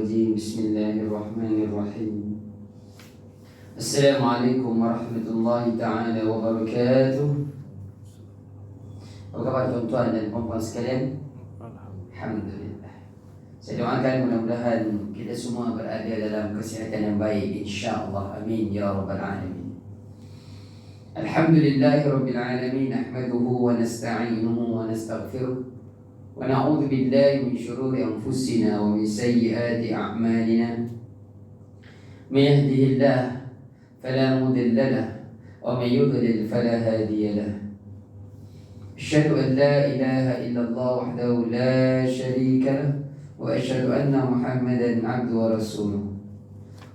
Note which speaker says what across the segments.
Speaker 1: الرجيم بسم الله الرحمن الرحيم السلام عليكم ورحمة الله تعالى wabarakatuh. Apa khabar tuan-tuan dan puan-puan sekalian? Alhamdulillah. Saya doakan mudah-mudahan kita semua berada dalam kesihatan yang baik, insya-Allah. Amin ya rabbal alamin. Alhamdulillahi rabbil alamin, nahmaduhu wa nasta'inuhu wa nastaghfiruh wa na'udzu billahi min shururi anfusina wa min sayyiati a'malina. May yahdihillahu fala mudilla lahu wa may yudlil fala hadiya lahu. Asyhadu an la ilaha illallah wahdahu la syarika lahu wa asyhadu anna Muhammadan 'abduhu wa rasuluh.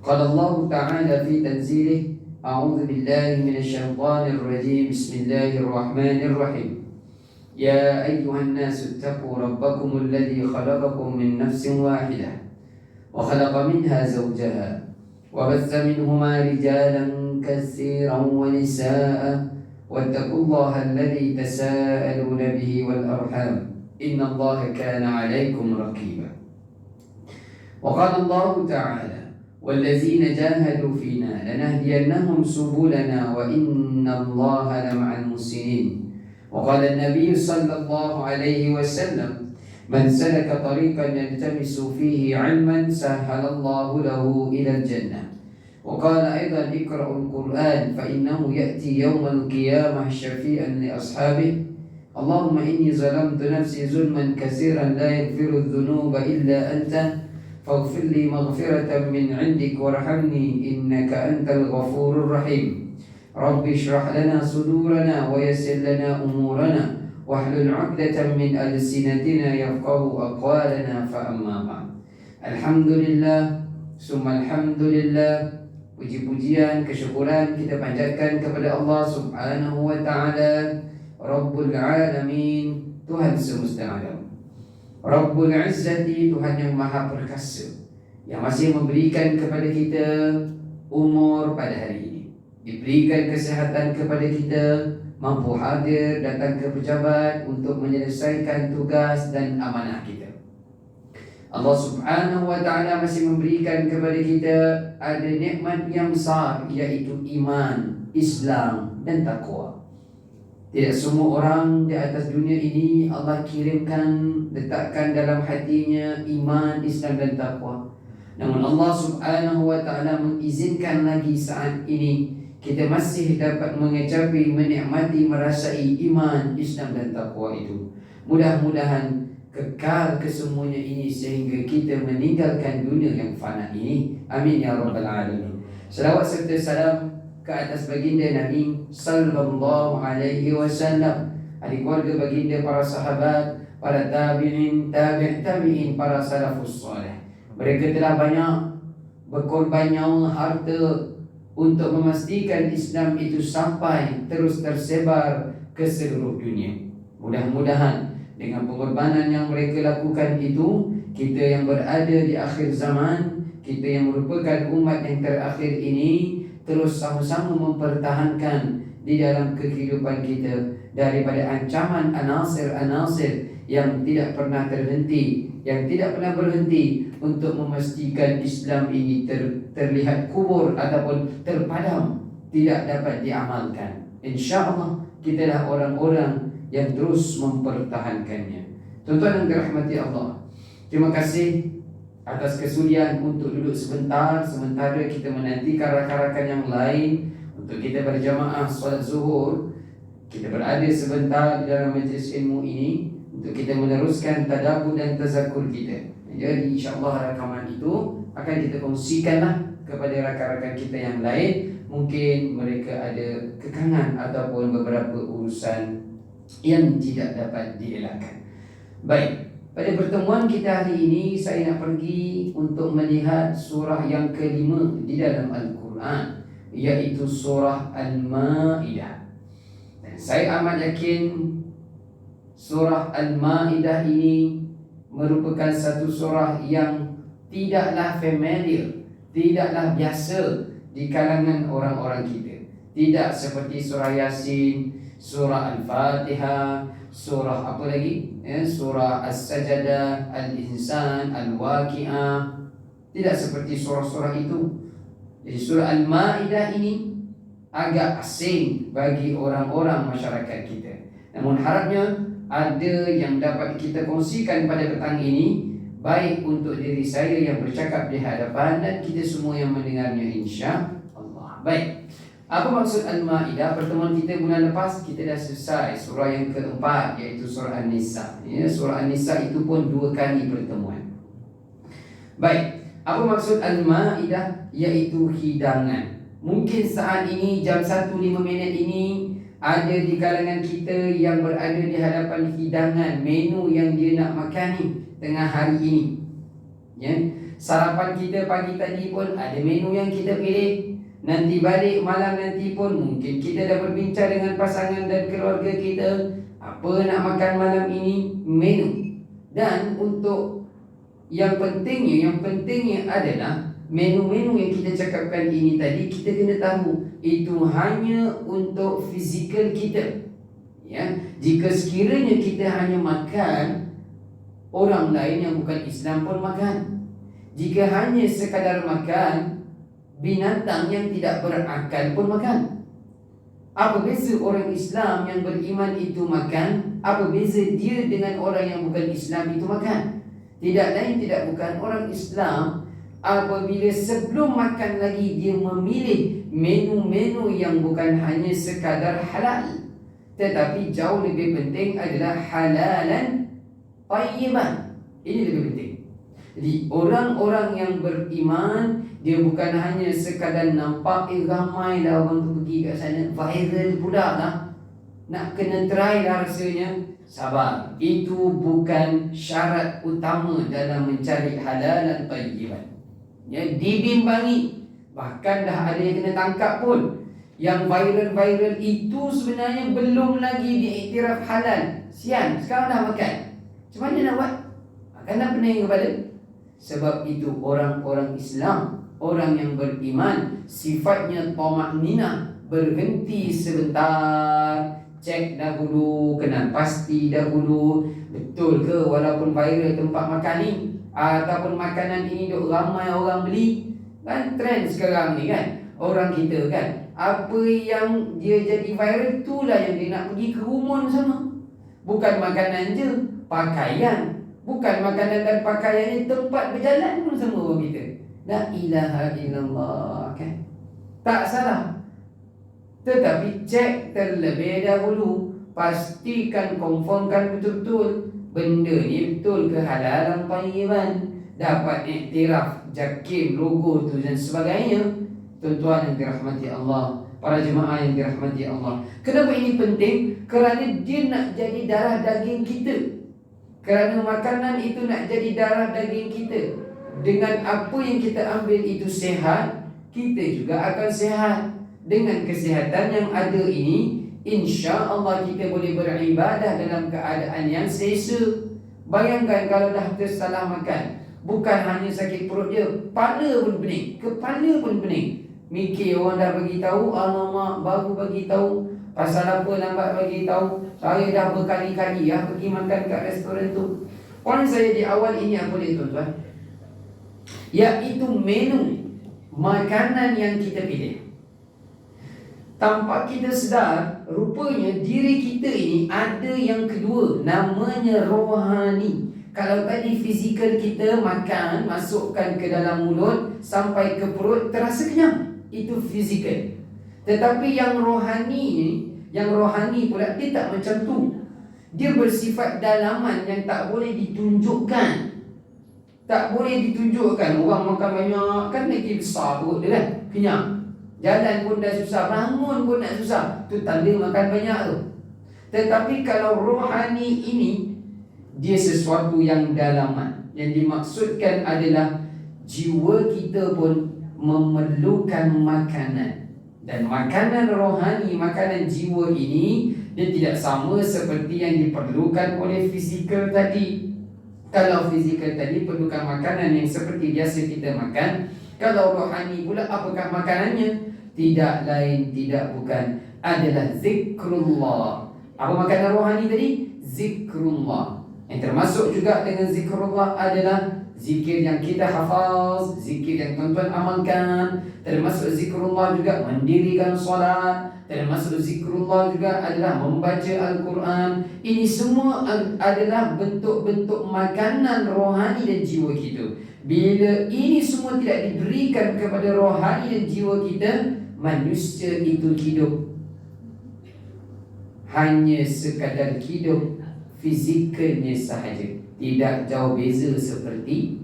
Speaker 1: Qala Allah ta'ala fi tanzilih, a'udzu billahi minasy syaithanir rajim. Bismillahirrahmanir rahim. يا أيها الناس اتقوا ربكم الذي خلقكم من نفس واحدة وخلق منها زوجها وبث منهما رجالا كثيرا ونساء واتقوا الله الذي تساءلون به والأرحام إن الله كان عليكم رقيبا. وقال الله تعالى والذين جاهدوا فينا لنهدينهم سبلنا وإن الله لمع المحسنين. وقال النبي صلى الله عليه وسلم من سلك طريقا يلتمس فيه علما سهل الله له إلى الجنة. وقال أيضا اقرأوا القرآن فإنه يأتي يوم القيامة شفيعا لأصحابه. اللهم إني ظلمت نفسي ظلما كثيرا لا يغفر الذنوب إلا أنت فاغفر لي مغفرة من عندك وارحمني إنك أنت الغفور الرحيم. رب اشرح لنا صدورنا ويسر لنا أمورنا واحلل عقدة من ألسنتنا يفقه أقوالنا. فأما بعد. Alhamdulillah, summa alhamdulillah. Puji-pujian, kesyukuran kita panjatkan kepada Allah Subhanahu wa Ta'ala, Rabbul Alamin, Tuhan semesta alam. Rabbul Izzati, Tuhan yang maha perkasa, yang masih memberikan kepada kita umur pada hari ini, diberikan kesihatan kepada kita, mampu hadir datang ke pejabat untuk menyelesaikan tugas dan amanah kita. Allah Subhanahu wa Ta'ala masih memberikan kepada kita ada nikmat yang besar, iaitu iman, Islam dan takwa. Tidak semua orang di atas dunia ini Allah kirimkan, letakkan dalam hatinya iman, Islam dan takwa. Namun Allah Subhanahu wa Ta'ala mengizinkan lagi saat ini kita masih dapat mengecapi, menikmati, merasai iman, Islam dan takwa itu. Mudah-mudahan kekal kesemuanya ini sehingga kita meninggalkan dunia yang fana ini. Amin ya rabbal alamin. Selawat serta salam ke atas baginda Nabi sallallahu alaihi wasallam, ahli keluarga baginda, para sahabat, para tabi'in, tabi'in, para salafus salih. Mereka telah banyak berkorban nyawa, harta untuk memastikan Islam itu sampai terus tersebar ke seluruh dunia. Mudah-mudahan dengan pengorbanan yang mereka lakukan itu, kita yang berada di akhir zaman, kita yang merupakan umat yang terakhir ini, terus sama-sama mempertahankan di dalam kehidupan kita daripada ancaman anasir-anasir yang tidak pernah terhenti, yang tidak pernah berhenti untuk memastikan Islam ini terlihat kubur ataupun terpadam, tidak dapat diamalkan. InsyaAllah kitalah orang-orang yang terus mempertahankannya. Tuan-tuan yang dirahmati Allah, terima kasih atas kesudian untuk duduk sebentar sementara kita menantikan rakan-rakan yang lain untuk kita berjamaah solat zuhur. Kita berada sebentar di dalam majlis ilmu ini untuk kita meneruskan tadabbur dan tazakur kita. Jadi insya-Allah rakaman itu akan kita kongsikanlah kepada rakan-rakan kita yang lain. Mungkin mereka ada kekangan ataupun beberapa urusan yang tidak dapat dielakkan. Baik, pada pertemuan kita hari ini saya nak pergi untuk melihat surah yang kelima di dalam Al-Quran, iaitu surah Al-Ma'idah. Dan saya amat yakin surah Al-Ma'idah ini merupakan satu surah yang tidaklah familiar, tidaklah biasa di kalangan orang-orang kita. Tidak seperti surah Yasin, surah Al-Fatihah, surah apa lagi? Surah As-Sajdah, Al-Insan, Al-Waqi'ah, Tidak seperti surah-surah itu. Jadi surah Al-Ma'idah ini agak asing bagi orang-orang masyarakat kita. Namun harapnya ada yang dapat kita kongsikan pada petang ini, baik untuk diri saya yang bercakap di hadapan dan kita semua yang mendengarnya, insya-Allah. Baik. Apa maksud Al-Ma'idah? Pertemuan kita bulan lepas kita dah selesai surah yang keempat, iaitu surah An-Nisa. Ya, surah An-Nisa itu pun 2 kali pertemuan. Baik. Apa maksud Al-Ma'idah? Iaitu hidangan. Mungkin saat ini jam 1:05 ini ada di kalangan kita yang berada di hadapan hidangan, menu yang dia nak makan ni tengah hari ini. Ya, sarapan kita pagi tadi pun ada menu yang kita pilih. Nanti balik malam nanti pun mungkin kita dah berbincang dengan pasangan dan keluarga kita apa nak makan malam ini, menu. Dan untuk yang pentingnya adalah menu-menu yang kita cakapkan ini tadi, kita kena tahu itu hanya untuk fizikal kita. Ya, jika sekiranya kita hanya makan, orang lain yang bukan Islam pun makan. Jika hanya sekadar makan, binatang yang tidak berakal pun makan. Apa beza orang Islam yang beriman itu makan? Apa beza dia dengan orang yang bukan Islam itu makan? Tidak lain tidak bukan orang Islam apabila sebelum makan lagi dia memilih menu-menu yang bukan hanya sekadar halal, tetapi jauh lebih penting adalah halalan tayyiban. Ini lebih penting. Jadi orang-orang yang beriman, dia bukan hanya sekadar nampak ramai dah orang tu pergi kat sana, viral pula lah, nak kena try lah rasanya. Sabar, itu bukan syarat utama dalam mencari halal dan tayyiban. Ya, dibimbangi. Bahkan dah ada yang kena tangkap pun. Yang viral-viral itu sebenarnya belum lagi diiktiraf halal. Sian, sekarang dah makan. Macam mana nak buat? Kena pening kepala. Sebab itu orang-orang Islam, orang yang beriman, sifatnya tamak-ninah, berhenti sebentar, cek dahulu, kena pasti dahulu betul ke walaupun viral tempat makan ni ataupun makanan ini duk ramai orang beli. Kan trend sekarang ni kan, orang kita kan, apa yang dia jadi viral itulah yang dia nak pergi kerumun sama. Bukan makanan je, pakaian. Bukan makanan dan pakaian ni, tempat berjalan pun sama orang kita. La ilaha illallah, kan? Tak salah. Tetapi cek terlebih dahulu, pastikan, confirmkan betul-betul benda ni betul ke halalan tayyiban, dapat iktiraf JAKIM, logo tu dan sebagainya. Tuan-tuan yang dirahmati Allah, para jemaah yang dirahmati Allah, kenapa ini penting? Kerana dia nak jadi darah daging kita. Kerana makanan itu nak jadi darah daging kita. Dengan apa yang kita ambil itu sehat, kita juga akan sehat. Dengan kesihatan yang ada ini, insya-Allah kita boleh beribadah dalam keadaan yang selesa. Bayangkan kalau dah tersalah makan, bukan hanya sakit perut je, kepala pun pening, kepala pun pening. Mikir orang dah bagi tahu, alamak baru bagi tahu, pasal apa lambat bagi tahu. Saya dah berkali-kali pergi makan kat restoran tu. Poin saya di awal ini apa dia tuan-tuan? Iaitu menu makanan yang kita pilih. Tanpa kita sedar, rupanya diri kita ini ada yang kedua, namanya rohani. Kalau tadi fizikal kita makan, masukkan ke dalam mulut sampai ke perut, terasa kenyang. Itu fizikal. Tetapi yang rohani pula dia tak macam tu. Dia bersifat dalaman yang tak boleh ditunjukkan. Tak boleh ditunjukkan. Orang makan banyak kan lagi besar perut dia kan, kenyang. Jalan pun dah susah, bangun pun nak susah. Tu tanda makan banyak tu. Tetapi kalau rohani ini, dia sesuatu yang dalaman. Yang dimaksudkan adalah jiwa kita pun memerlukan makanan. Dan makanan rohani, makanan jiwa ini, dia tidak sama seperti yang diperlukan oleh fizikal tadi. Kalau fizikal tadi perlukan makanan yang seperti biasa kita makan. Kalau rohani pula, apakah makanannya? Tidak lain, tidak bukan, adalah zikrullah. Apa makanan rohani tadi? Zikrullah. Yang termasuk juga dengan zikrullah adalah zikir yang kita hafaz, zikir yang tuan-tuan amalkan, termasuk zikrullah juga mendirikan solat, termasuk zikrullah juga adalah membaca Al-Quran. Ini semua adalah bentuk-bentuk makanan rohani dan jiwa kita. Bila ini semua tidak diberikan kepada rohani dan jiwa kita, manusia itu hidup hanya sekadar hidup fizikalnya sahaja, tidak jauh beza seperti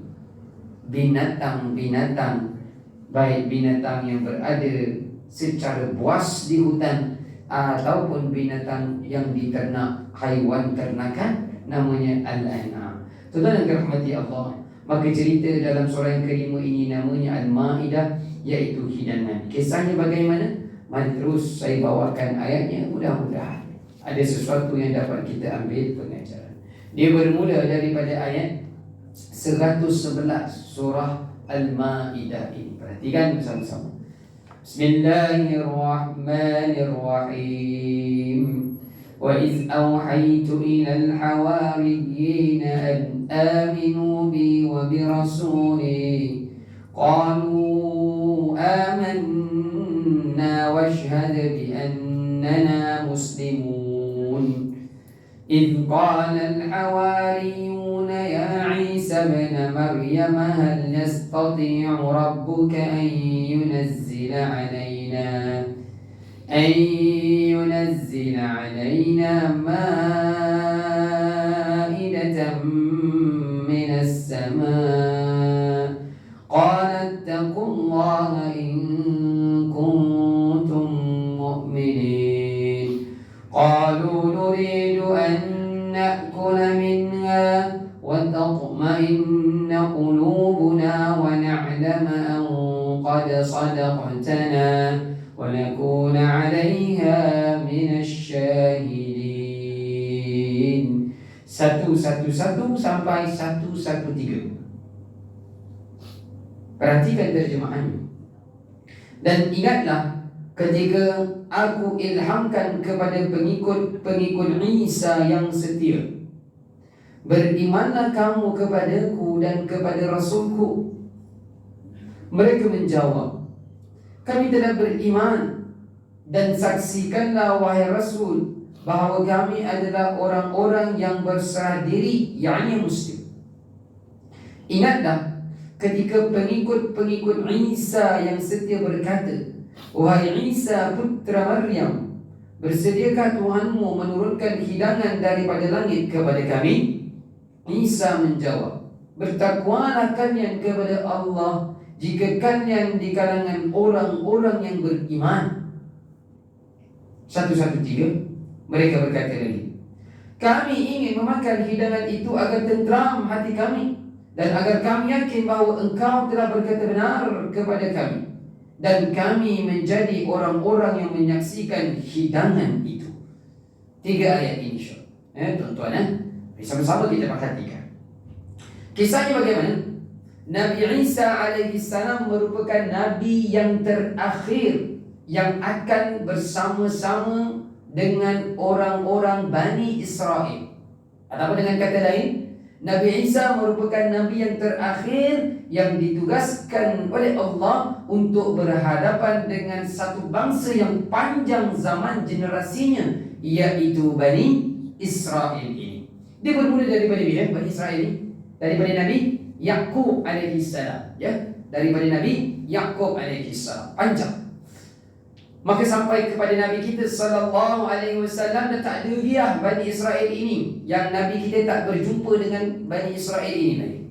Speaker 1: binatang-binatang, baik binatang yang berada secara buas di hutan ataupun binatang yang diternak haiwan ternakan, namanya al-an'am. Tuan-tuan yang dirahmati Allah, maka cerita dalam surah yang kelima ini namanya Al-Ma'idah, iaitu hidangan. Kisahnya bagaimana? Mari terus saya bawakan ayatnya, mudah-mudahan ada sesuatu yang dapat kita ambil pengajaran. Dia bermula daripada ayat 111 surah Al-Ma'idah ini. Perhatikan bersama-sama. Bismillahirrahmanirrahim. وَإِذْ أَوْحَيْتُ إِلَى الْحَوَارِيِّينَ أَنْ آمِنُوا بِي وَبِرَسُولِي قَالُوا آمَنَّا وَاشْهَدْ بِأَنَّنَا مُسْلِمُونَ إِذْ قَالَ الْحَوَارِيُّونَ يَا عِيسَى ابْنَ مَرْيَمَ هَلْ يَسْتَطِيعُ رَبُّكَ أَن يُنَزِّلَ عَلَيْنَا مَائِدَةً مِنَ السَّمَاءِ قَالَ اتَّقُوا اللَّهَ إِن كُنتُم مُّؤْمِنِينَ قَالُوا نُرِيدُ أَن نَّأْكُلَ مِنْهَا وَتَطْمَئِنَّ قُلُوبُنَا وَنَعْلَمَ أَن قَدْ صَدَقْتَنَا وَنَكُونَ عَلَيْهَا مِنَ الشَّاهِدِينَ. 111 sampai 113. Perhatikan terjemahannya. Dan ingatlah ketika aku ilhamkan kepada pengikut-pengikut Isa yang setia, berimanlah kamu kepadaku dan kepada Rasulku. Mereka menjawab, kami tidak beriman, dan saksikanlah wahai Rasul bahawa kami adalah orang-orang yang berserah diri, yakni Muslim. Ingatlah ketika pengikut-pengikut Isa yang setia berkata, wahai Isa putra Maryam, bersediakah Tuhanmu menurunkan hidangan daripada langit kepada kami? Isa menjawab, bertakwalah kalian kepada Allah jika kalian di kalangan orang-orang yang beriman. 113. Mereka berkata lagi, kami ingin memakan hidangan itu agar tentram hati kami, dan agar kami yakin bahawa engkau telah berkata benar kepada kami, dan kami menjadi orang-orang yang menyaksikan hidangan itu. 3 ayat ini, tuan-tuan, sama-sama kita perhatikan. Kisahnya bagaimana? Nabi Isa alaihi salam merupakan Nabi yang terakhir yang akan bersama-sama dengan orang-orang Bani Israel. Ataupun dengan kata lain, Nabi Isa merupakan Nabi yang terakhir yang ditugaskan oleh Allah untuk berhadapan dengan satu bangsa yang panjang zaman generasinya, iaitu Bani Israel ini. Dia bermula daripada bila Bani Israel ini? Daripada Nabi Yaqub alaihi salam, ya, daripada Nabi Yaqub alaihi salam, panjang. Maka sampai kepada Nabi kita sallallahu alaihi wasallam, dan tak ada dia Bani Israel ini, yang Nabi kita tak berjumpa dengan Bani Israel ini lagi.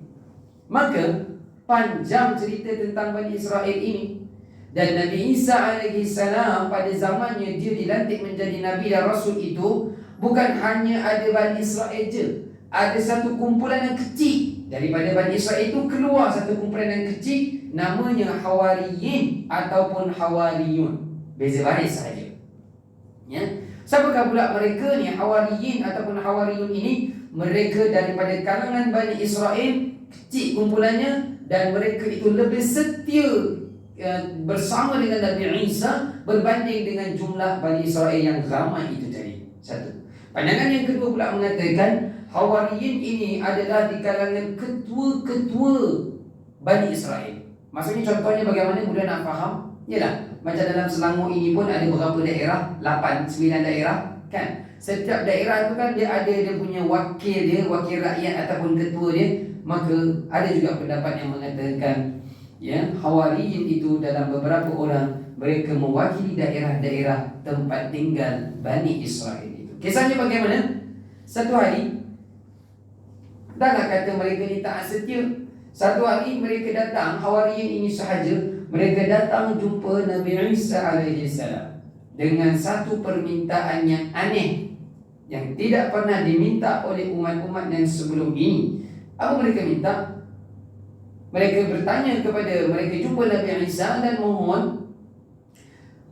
Speaker 1: Maka panjang cerita tentang Bani Israel ini. Dan Nabi Isa alaihi salam pada zamannya dia dilantik menjadi Nabi dan Rasul itu, bukan hanya ada Bani Israel je. Ada satu kumpulan yang kecil daripada Bani Israel itu, keluar satu kumpulan yang kecil, namanya Hawariyin ataupun Hawariyun. Beza baris sahaja, ya. Siapakah pula mereka ni, Hawariyin ataupun Hawariyun ini? Mereka daripada kalangan Bani Israel, kecil kumpulannya, dan mereka itu lebih setia bersama dengan Nabi Isa berbanding dengan jumlah Bani Israel yang ramai itu tadi. Satu. Pandangan yang kedua pula mengatakan Hawariyin ini adalah di kalangan ketua-ketua Bani Israel. Maksudnya contohnya bagaimana mudah nak faham? Yalah, macam dalam Selangor ini pun ada berapa daerah? 8, 9 daerah kan? Setiap daerah tu kan dia ada dia punya wakil dia, wakil rakyat ataupun ketua dia. Maka ada juga pendapat yang mengatakan ya, Hawariyin itu dalam beberapa orang mereka mewakili daerah-daerah tempat tinggal Bani Israel itu. Kisahnya bagaimana? Satu hari, taklah kata mereka ni taat setia. Satu hari mereka datang, Hawariyin ini sahaja, mereka datang jumpa Nabi Isa alaihi salam dengan satu permintaan yang aneh yang tidak pernah diminta oleh umat-umat yang sebelum ini. Apa mereka minta? Mereka bertanya kepada, mereka jumpa Nabi Isa dan mohon,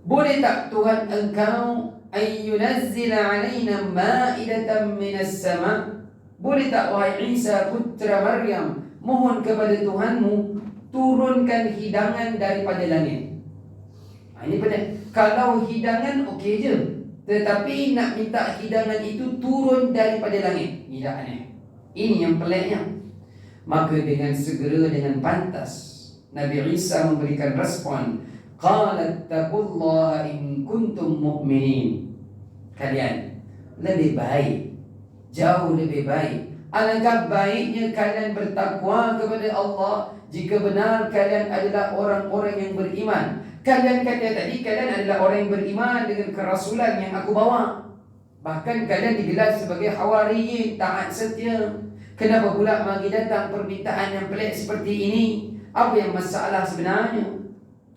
Speaker 1: boleh tak Tuhan engkau ayyunazzila alaina ma'idatan minas sama'? Boleh tak wahai Isa putra Maryam, mohon kepada Tuhanmu turunkan hidangan daripada langit. Ini benar. Kalau hidangan okey je, tetapi nak minta hidangan itu turun daripada langit, ini dah aneh. Ini yang peliknya. Maka dengan segera, dengan pantas Nabi Isa memberikan respon, qalat taqullaha in kuntum mu'minin. Kalian lebih baik, jauh lebih baik, alangkah baiknya kalian bertakwa kepada Allah jika benar kalian adalah orang-orang yang beriman. Kalian kata tadi kalian adalah orang yang beriman dengan kerasulan yang aku bawa. Bahkan kalian digelar sebagai Hawariyin, taat setia. Kenapa pula bagi datang permintaan yang pelik seperti ini? Apa yang masalah sebenarnya?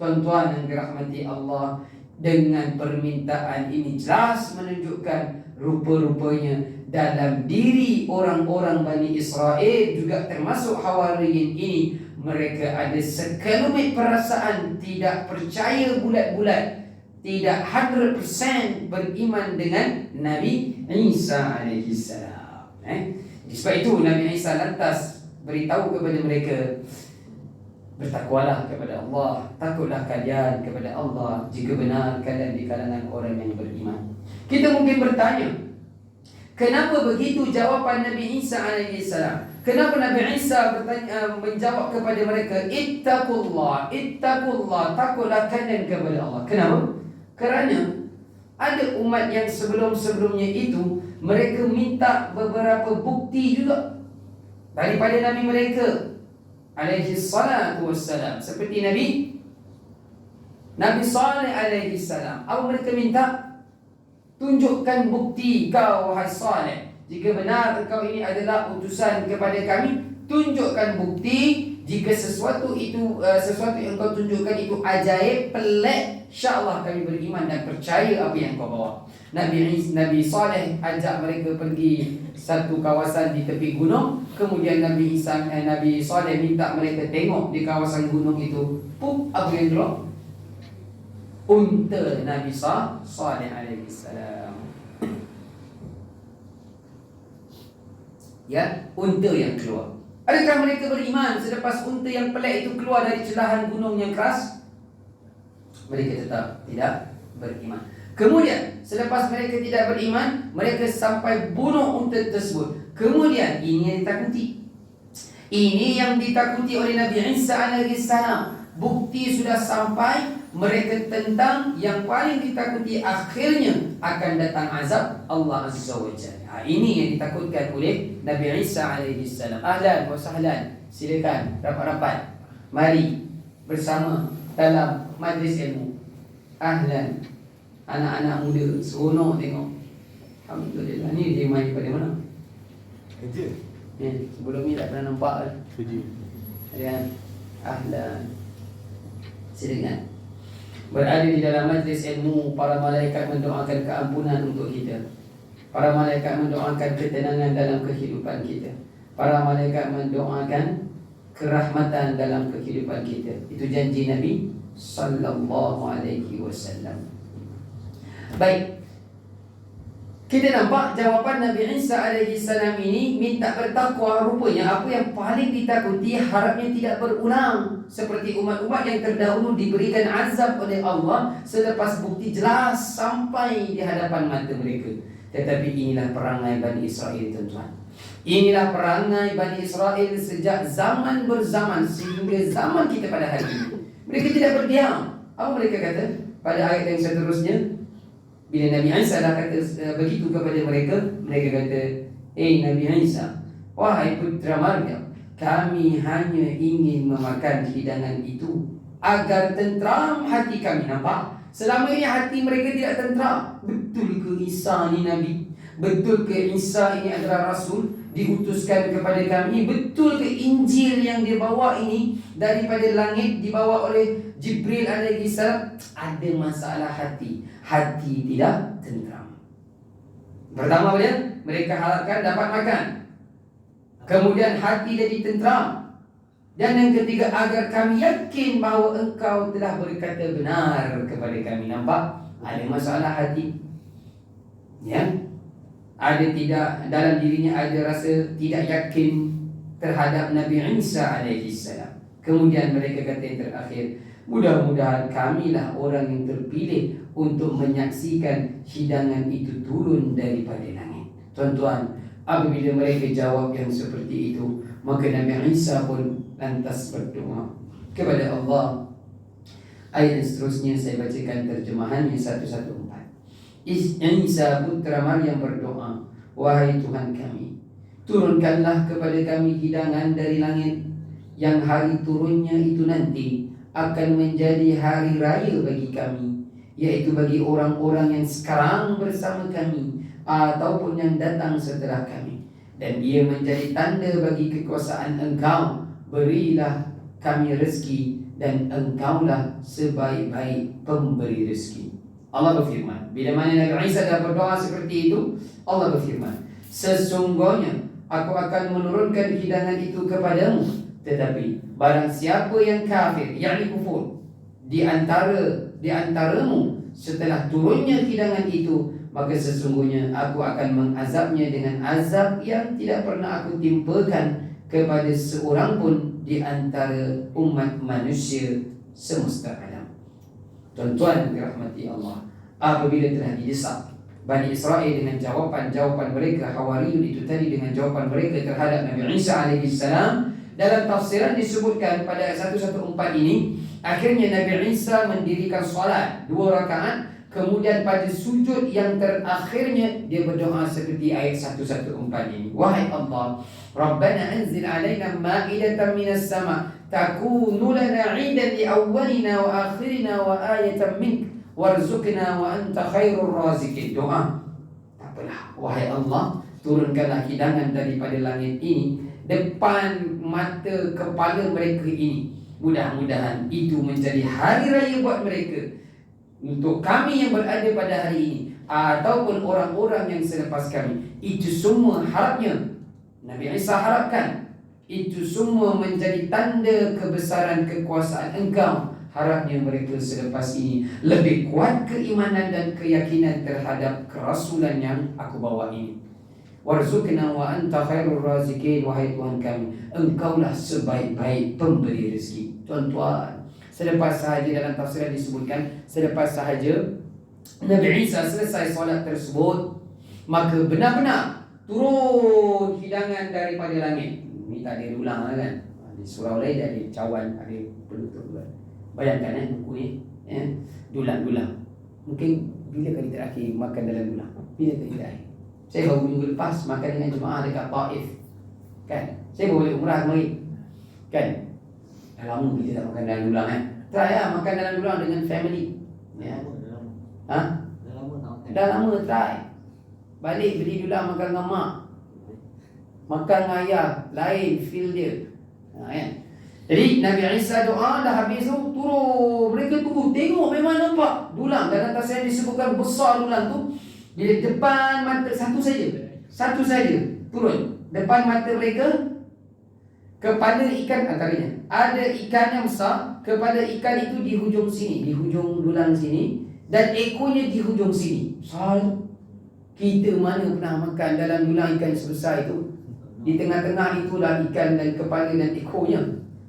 Speaker 1: Tuan-tuan yang dirahmati Allah, dengan permintaan ini jelas menunjukkan rupa-rupanya dalam diri orang-orang Bani Israel juga termasuk Hawariyin ini, mereka ada sekelumit perasaan tidak percaya bulat-bulat, tidak 100% beriman dengan Nabi Isa alaihi salam. Sebab itu Nabi Isa lantas beritahu kepada mereka, bertakwalah kepada Allah, takutlah kalian kepada Allah jika benar kalian di kalangan orang yang beriman. Kita mungkin bertanya, kenapa begitu jawapan Nabi Isa alaihi salam? Kenapa Nabi Isa menjawab kepada mereka, ittaqullah, ittaqullah, takutlah kalian kepada Allah? Kenapa? Kerana ada umat yang sebelum-sebelumnya itu mereka minta beberapa bukti juga daripada Nabi mereka alaihi salatu wassalam. Seperti Nabi Saleh alaihi salam. Apa mereka minta? Tunjukkan bukti kau wahai Saleh. Jika benar engkau ini adalah utusan kepada kami, tunjukkan bukti. Jika sesuatu yang kau tunjukkan itu ajaib, pelik, insya-Allah kami beriman dan percaya apa yang kau bawa. Nabi Saleh ajak mereka pergi satu kawasan di tepi gunung. Kemudian Nabi Saleh minta mereka tengok di kawasan gunung itu. Apa yang keluar? Unta Nabi Saleh alaihi salam. Ya, unta yang keluar. Adakah mereka beriman selepas unta yang pelik itu keluar dari celahan gunung yang keras? Mereka tetap tidak beriman. Kemudian selepas mereka tidak beriman, mereka sampai bunuh unta tersebut. Kemudian ini yang ditakuti. Ini yang ditakuti oleh Nabi Isa alaihi salam. Bukti sudah sampai, mereka tentang yang paling ditakuti akhirnya akan datang azab Allah Azza wa Jalla. Ini yang ditakutkan oleh Nabi Isa alaihi salam. Ahlan wa sahlan. Silakan rapat-rapat. Mari bersama dalam majlis ilmu. Ahlan. Anak-anak muda seronok tengok. Alhamdulillah. Ni dia main pada mana?
Speaker 2: Kerja.
Speaker 1: Sebelum ni tak pernah nampak.
Speaker 2: Kerja.
Speaker 1: Kan? Ahlan. Silakan. Berada di dalam majlis ilmu, para malaikat mendoakan keampunan untuk kita. Para malaikat mendoakan ketenangan dalam kehidupan kita. Para malaikat mendoakan kerahmatan dalam kehidupan kita. Itu janji Nabi sallallahu alaihi wasallam. Baik. Kita nampak jawapan Nabi Isa alaihi salam ini minta bertakwa. Rupanya apa yang paling ditakuti harapnya tidak berulang. Seperti umat-umat yang terdahulu diberikan azab oleh Allah selepas bukti jelas sampai di hadapan mata mereka. Tetapi inilah perangai Bani Israel, tuan-tuan. Inilah perangai Bani Israel sejak zaman berzaman sehingga zaman kita pada hari ini. Mereka tidak berdiam. Apa mereka kata pada ayat yang seterusnya? Bila Nabi Isa dah kata begitu kepada mereka, mereka kata, Nabi Isa, wahai putra Maryam, kami hanya ingin memakan hidangan itu agar tentram hati kami. Nampak? Selama ini hati mereka tidak tentram. Betul ke Isa ini Nabi? Betul ke Isa ini adalah Rasul diutuskan kepada kami? Betul ke Injil yang dia bawa ini daripada langit dibawa oleh Jibril alaihi salam? Ada masalah hati. Hati tidak tentram. Pertama mereka harapkan dapat makan. Kemudian hati jadi tentram. Dan yang ketiga, agar kami yakin bahawa engkau telah berkata benar kepada kami. Nampak? Ada masalah hati. Ya? Ada tidak dalam dirinya ada rasa tidak yakin terhadap Nabi Isa alaihi salam. Kemudian mereka kata yang terakhir, mudah-mudahan kamilah orang yang terpilih untuk menyaksikan hidangan itu turun daripada langit. Tuan-tuan, apabila mereka jawab yang seperti itu, maka Nabi Isa pun lantas berdoa kepada Allah. Ayat seterusnya saya bacakan terjemahannya 114. Isa putra Maryam berdoa, wahai Tuhan kami, turunkanlah kepada kami hidangan dari langit, yang hari turunnya itu nanti akan menjadi hari raya bagi kami, yaitu bagi orang-orang yang sekarang bersama kami ataupun yang datang setelah kami. Dan ia menjadi tanda bagi kekuasaan Engkau. Berilah kami rezeki, dan Engkaulah sebaik-baik pemberi rezeki. Allah berfirman, bila mana Nabi Isa dah berdoa seperti itu, Allah berfirman, sesungguhnya aku akan menurunkan hidangan itu kepadamu, tetapi barang siapa yang kafir, yakni kufur, di antaramu setelah turunnya hidangan itu, maka sesungguhnya aku akan mengazabnya dengan azab yang tidak pernah aku timpakan kepada seorang pun di antara umat manusia semesta alam. Tuan-tuan dirahmati Allah, apabila telah didesak Bani Israel dengan jawapan-jawapan mereka, Hawariyun itu tadi dengan jawapan mereka terhadap Nabi Isa alaihi salam, dalam tafsiran disebutkan pada ayat 114 ini, akhirnya Nabi Isa mendirikan solat 2 rakaat. Kemudian pada sujud yang terakhirnya dia berdoa seperti ayat 114 ini. Wahai Allah, Rabbana anzil alaina ma'idatan minas sama' takunu lana 'idan li awwalina wa akhirina wa ayatan mink warzuqna wa anta khairur raziqin. Doa. Tak apalah, wahai Allah, turunkanlah hidangan daripada langit ini depan mata kepala mereka ini. Mudah-mudahan itu menjadi hari raya buat mereka, untuk kami yang berada pada hari ini ataupun orang-orang yang selepas kami. Itu semua harapnya Nabi Isa harapkan, itu semua menjadi tanda kebesaran kekuasaan Engkau. Harapnya mereka selepas ini lebih kuat keimanan dan keyakinan terhadap kerasulan yang aku bawa ini. Warzuqna wa anta khairur raziqin. Wahai Tuhan kami, Engkaulah sebaik-baik pemberi rezeki. Tuan-tuan, selepas sahaja dalam tafsiran disebutkan, selepas sahaja Nabi Isa selesai solat tersebut, maka benar-benar turun hidangan daripada langit. Ini tak ada ulang kan? Di surau lain ada cawan, ada penutup. Bayangkan buku ni, dulang-dulang. Mungkin bila kali terakhir makan dalam dulang? Bila kali terakhir? Saya baru minggu lepas makan dengan jemaah dekat Taif, kan? Saya baru balik umrah kemarin, kan? Dah lama kita tak makan dalam dulang, Try lah makan dalam dulang dengan family. Ya. Dah lama try. Balik beli dulang makan dengan mak, makan dengan ayah, lain feel dia. Kan? Jadi Nabi Isa doa dah habis tu turun. Mereka tunggu, tengok memang nampak dulang. Dalam tafsir disebutkan besar dulang tu. Bila depan mata, satu saja turun depan mata mereka. Kepala ikan antaranya, ada ikan yang besar. Kepala ikan itu di hujung sini, di hujung dulang sini, dan ekornya di hujung sini. Soal kita mana pernah makan dalam dulang ikan sebesar itu? Di tengah-tengah itulah ikan dan kepala dan ekornya.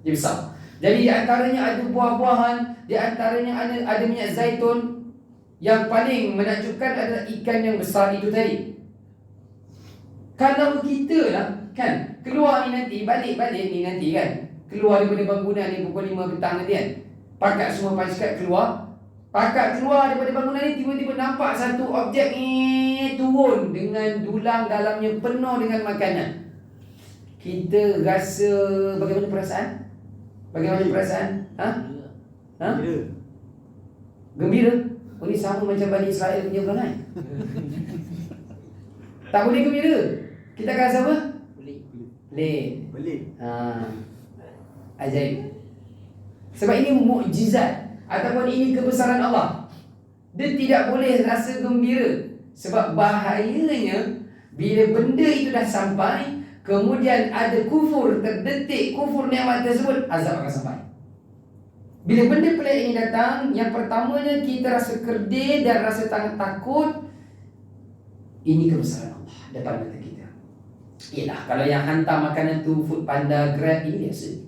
Speaker 1: Dia besar. Jadi di antaranya ada buah-buahan, di antaranya ada minyak zaitun. Yang paling menakjubkan adalah ikan yang besar itu tadi. Kalau kita lah kan, keluar ni nanti, balik ni nanti kan, keluar daripada bangunan ni pukul 5 petang nanti kan, pakat semua pasukan keluar. Pakat keluar daripada bangunan ni, tiba-tiba nampak satu objek ni turun dengan dulang dalamnya penuh dengan makanan. Kita rasa bagaimana perasaan? Bagaimana perasaan? Ha? Gembira? Oh, ni sama macam Bani Israel punya perangai. Tak boleh gembira. Kita akan rasa apa? Boleh. Ajaib. Sebab ini mukjizat ataupun ini kebesaran Allah. Dia tidak boleh rasa gembira. Sebab bahayanya bila benda itu dah sampai, kemudian ada kufur, terdetik kufur nikmat tersebut, azab akan sampai. Bila benda pelik ini datang, yang pertamanya kita rasa kerdil dan rasa takut. Ini kebesaran Allah depan mata kita. Yalah, kalau yang hantar makanan tu Food Panda, Grab, ini biasa.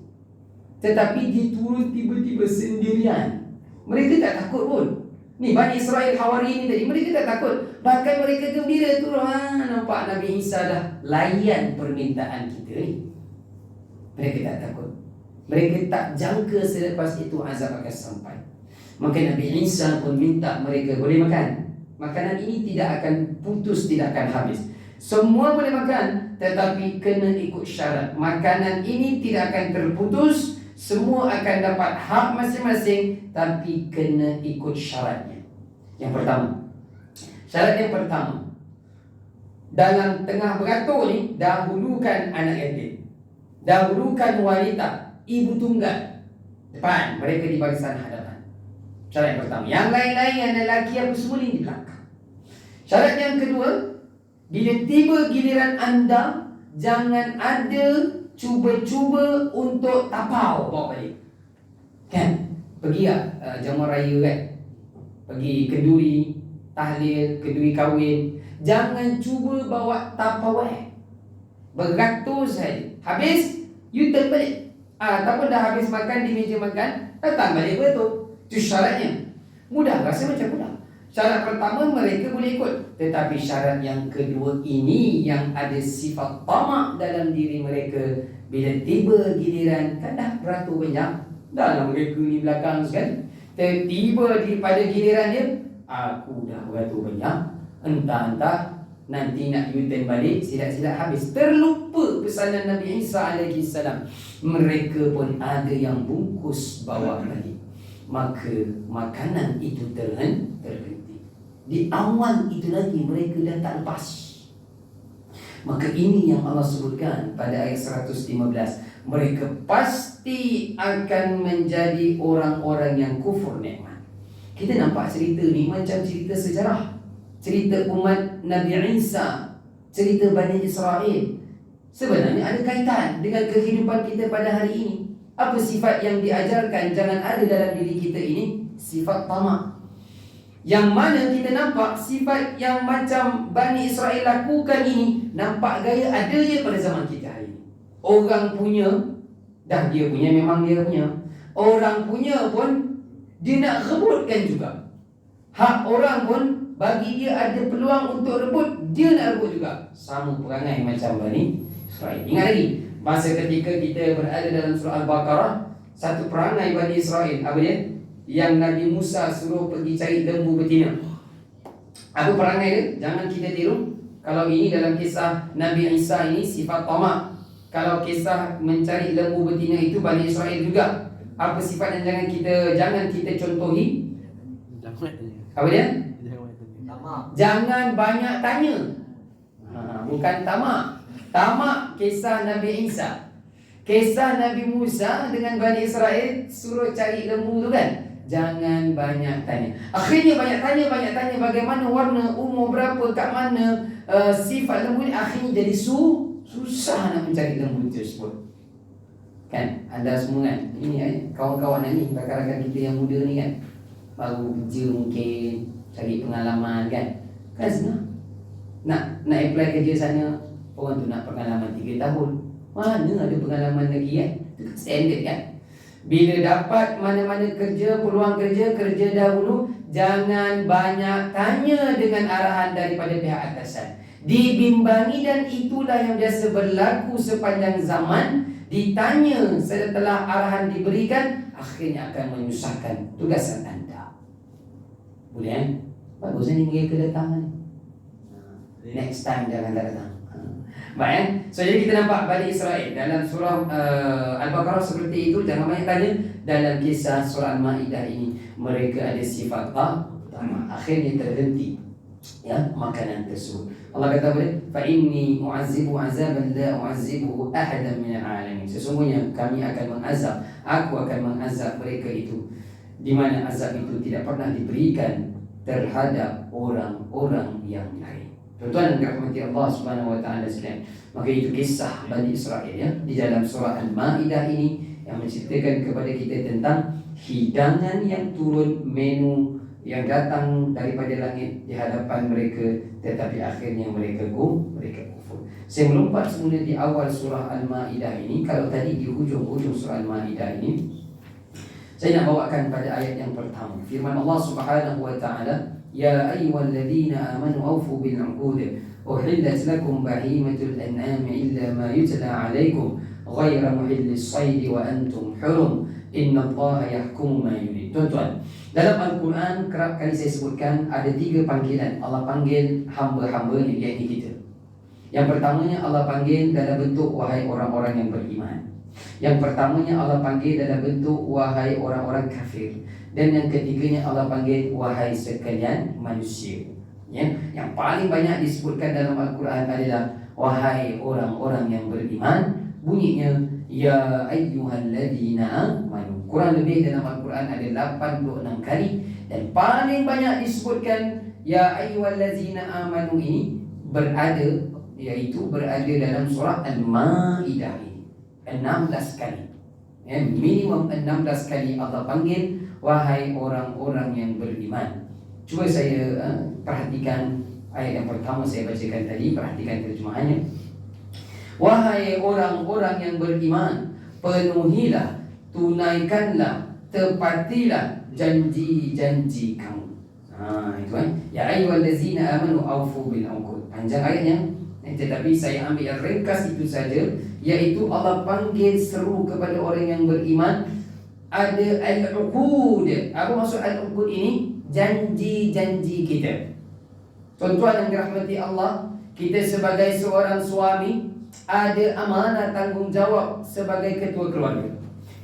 Speaker 1: Tetapi dia turun tiba-tiba sendirian. Mereka tak takut pun. Ni Bani Israel Hawari ni tadi, mereka tak takut. Bahkan mereka gembira tu. Nampak Nabi Isa dah layan permintaan kita ni. Mereka tak takut. Mereka tak jangka selepas itu azab akan sampai. Maka Nabi Isa pun minta mereka boleh makan. Makanan ini tidak akan putus, tidak akan habis. Semua boleh makan, tetapi kena ikut syarat. Makanan ini tidak akan terputus. Semua akan dapat hak masing-masing, tapi kena ikut syaratnya. Yang pertama, syarat yang pertama, dalam tengah beratur ni, dahulukan anak yatim, dahulukan wanita, ibu tunggal depan, mereka di barisan hadapan. Syarat yang pertama. Yang lain-lain yang lelaki apa semua ni di belakang. Syarat yang kedua, bila tiba giliran anda, jangan ada cuba-cuba untuk tapau bawa balik. Kan? Pergi lah jamuan raya kan, pergi kenduri tahlil, kenduri kahwin, jangan cuba bawa Tupperware beratus saja. Habis, you turn balik. Ataupun dah habis makan di meja makan, datang balik betul. Itu syaratnya. Mudah, rasa macam mudah. Syarat pertama mereka boleh ikut. Tetapi syarat yang kedua ini yang ada sifat tamak dalam diri mereka. Bila tiba giliran, kan dah beratur banyak, dah lah mereka ni belakang sekali. Tiba pada giliran dia, aku dah beratur banyak, entah-entah nanti nak U-turn balik, silap-silap habis. Terlupa pesanan Nabi Isa AS. Mereka pun ada yang bungkus bawa balik. Maka makanan itu terhenti. Di awal itu lagi mereka dah tak lepas. Maka ini yang Allah sebutkan pada ayat 115. Mereka pasti akan menjadi orang-orang yang kufur nikmat. Kita nampak cerita ni macam cerita sejarah, cerita umat Nabi Isa, cerita Bani Israel. Sebenarnya ada kaitan dengan kehidupan kita pada hari ini. Apa sifat yang diajarkan jangan ada dalam diri kita ini? Sifat tamak. Yang mana kita nampak sifat yang macam Bani Israel lakukan ini, nampak gaya ada je pada zaman kita hari ini. Orang punya, dah dia punya, memang dia punya. Orang punya pun dia nak rebutkan juga. Hak orang pun bagi dia ada peluang untuk rebut, dia nak rebut juga. Sama perangai macam Bani Israel. Ingat lagi, masa ketika kita berada dalam surah Al-Baqarah, satu perangai Bani Israel, apa dia? Yang Nabi Musa suruh pergi cari lembu betina. Apa perangai dia? Jangan kita tiru. Kalau ini dalam kisah Nabi Isa ini sifat tamak. Kalau kisah mencari lembu betina itu Bani Israel juga. Apa sifat yang jangan kita contohi? Apa dia? Jangan banyak tanya. Bukan tamak. Tamak kisah Nabi Isa. Kisah Nabi Musa dengan Bani Israel suruh cari lembu tu kan. Jangan banyak tanya. Akhirnya banyak tanya bagaimana warna, umur berapa, kat mana, sifat lembu ni. Akhirnya jadi susah nak mencari lembu tersebut. Kan? Anda semua kan, ini kawan-kawan ni, rakan-rakan kita yang muda ni kan, baru kerja mungkin, cari pengalaman kan. Kan senang. Nak apply kerja sana, orang tu nak pengalaman 3 tahun. Mana ada pengalaman lagi kan? Itu standard kan. Bila dapat mana-mana kerja, peluang kerja dahulu. Jangan banyak tanya dengan arahan daripada pihak atasan. dibimbangi, dan itulah yang biasa berlaku sepanjang zaman. Ditanya setelah arahan diberikan, akhirnya akan menyusahkan tugasan anda. Boleh kan? Bagus ni mereka kedatangan. Next time jangan datang. Baik. So jadi kita nampak Bani Israel dalam surah Al-Baqarah seperti itu. Jangan banyak tanya. Dalam kisah surah Al-Ma'idah ini, mereka ada sifat pertama. Akhirnya terhenti makanan tersebut. Allah kata apa dia? Fa inni mu'azzibu 'azaban la u'azzibuhu ahadan minal 'alamin. Sesungguhnya kami akan mengazab, aku akan mengazab mereka itu, di mana azab itu tidak pernah diberikan terhadap orang-orang yang lain. Tuan-tuan yang dirahmati Allah Subhanahu wa taala sekalian, maka itu kisah Bani Israel di dalam surah Al-Maidah ini yang menceritakan kepada kita tentang hidangan yang turun, menu yang datang daripada langit di hadapan mereka, tetapi akhirnya mereka kufur. Saya melompat semula di awal surah Al-Maidah ini. Kalau tadi di hujung surah Al-Maidah ini, saya nak bawakan pada ayat yang pertama. Firman Allah Subhanahu wa taala, "Ya ayyuhalladzina amanu awfu bil 'uqud, uhillat lakum bahimatul an'ami illa ma yutla 'alaikum ghayra muhillis shayd wa antum hurum. Innallaha yahkumu ma yurid." Tuan-tuan, dalam Al-Quran kerap kali saya sebutkan ada 3 panggilan Allah panggil hamba-hambanya, iaitu kita. Yang pertamanya Allah panggil dalam bentuk wahai orang-orang yang beriman. Yang pertamanya Allah panggil dalam bentuk wahai orang-orang kafir. Dan yang ketiganya Allah panggil wahai sekalian manusia. Yang paling banyak disebutkan dalam Al-Quran adalah wahai orang-orang yang beriman. Bunyinya ya ayyuhalladzina amanu. Kurang lebih dalam Al-Quran ada 86 kali. Dan paling banyak disebutkan ya ayyuhalladzina amanu ini berada dalam surah Al-Maidah ini 16 kali. Minimum 16 kali Allah panggil wahai orang-orang yang beriman. Cuba saya perhatikan ayat yang pertama saya bacakan tadi, perhatikan terjemahannya. Wahai orang-orang yang beriman, penuhilah, tunaikanlah, tepatilah janji-janji kamu. Itu kan. Ya ayyuhallazina amanu awfu bil 'uqud. Panjang ayatnya, tetapi saya ambil yang ringkas itu saja, yaitu Allah panggil seru kepada orang yang beriman. Ada al-uqud. Apa maksud al-uqud ini? Janji-janji kita. Tuan-tuan yang dirahmati Allah, kita sebagai seorang suami ada amanah tanggungjawab sebagai ketua keluarga.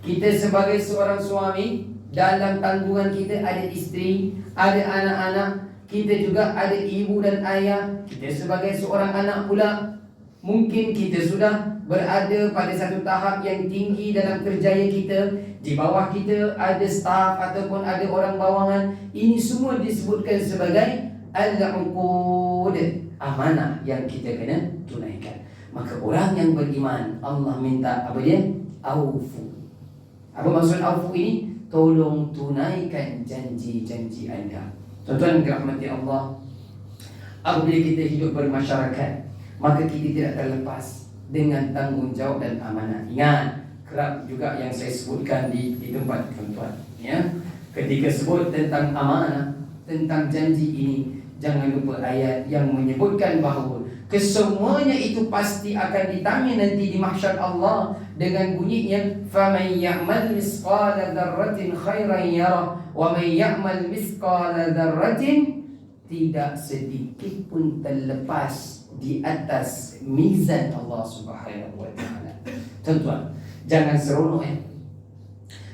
Speaker 1: Kita sebagai seorang suami, dalam tanggungan kita ada isteri, ada anak-anak. Kita juga ada ibu dan ayah. Kita sebagai seorang anak pula, mungkin kita sudah berada pada satu tahap yang tinggi dalam kerjaya kita. Di bawah kita ada staf ataupun ada orang bawangan. Ini semua disebutkan sebagai al-uqud, amanah yang kita kena tunaikan. Maka orang yang beriman, Allah minta apa dia? Aufu. Apa maksud aufu ini? Tolong tunaikan janji-janji anda. Tuan-tuan yang dirahmati Allah, apabila kita hidup bermasyarakat, maka kita tidak terlepas dengan tanggungjawab dan amanah. Ingat, kerap juga yang saya sebutkan di tempat tuan-tuan, ketika sebut tentang amanah, tentang janji ini, jangan lupa ayat yang menyebutkan bahawa kesemuanya itu pasti akan ditanya nanti di mahsyar Allah dengan bunyinya faman ya'mal misqala dzarratin khairan yarah wa man ya'mal misqala dzarratin, tidak sedikit pun terlepas di atas mizan Allah Subhanahu wa taala. Tuan-tuan, jangan seronok